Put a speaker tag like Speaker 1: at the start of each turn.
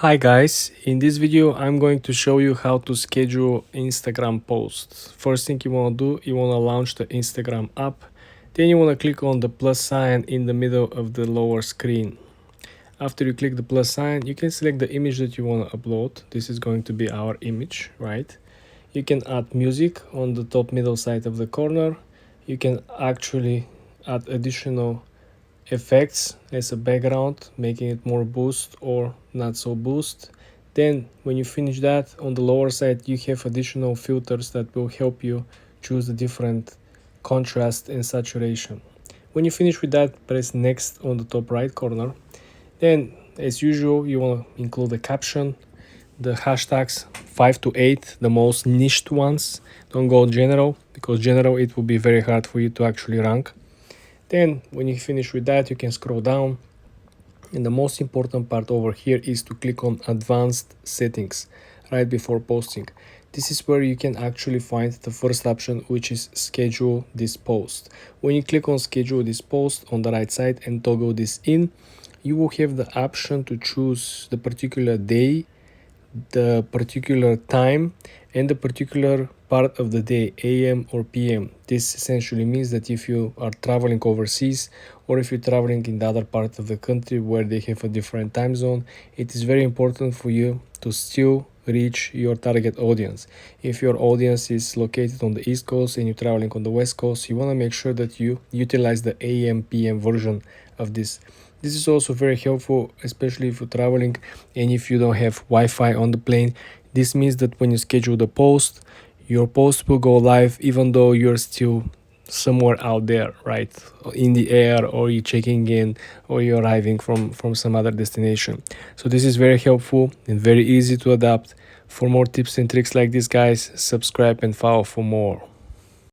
Speaker 1: Hi guys, in this video I'm going to show you how to schedule Instagram posts. First thing you want to do, you want to launch the Instagram app. Then you want to click on the plus sign in the middle of the lower screen. After you click the plus sign, you can select the image that you want to upload. This is going to be our image, right? You can add music on the top middle side of the corner. You can actually add additional effects as a background, making it more boost or not so boost. Then when you finish that, on the lower side you have additional filters that will help you choose the different contrast and saturation. When you finish with that, press next on the top right corner. Then as usual, you want to include a caption, the hashtags 5 to 8, the most niched ones. Don't go general, because general it will be very hard for you to actually rank. Then when you finish with that, you can scroll down, and the most important part over here is to click on advanced settings right before posting. This is where you can actually find the first option, which is schedule this post. When you click on schedule this post on the right side and toggle this in, you will have the option to choose the particular day, the particular time, and the particular part of the day, AM or PM. This essentially means that if you are traveling overseas, or if you're traveling in the other part of the country where they have a different time zone, it is very important for you to still reach your target audience. If your audience is located on the East Coast and you're traveling on the West Coast, you want to make sure that you utilize the AM PM version of this. This is also very helpful, especially if you're traveling and if you don't have Wi-Fi on the plane. This means that when you schedule the post, your post will go live even though you're still somewhere out there, right, in the air, or you're checking in, or you're arriving from some other destination. So this is very helpful and very easy to adapt. For more tips and tricks like this, guys, subscribe and follow for more.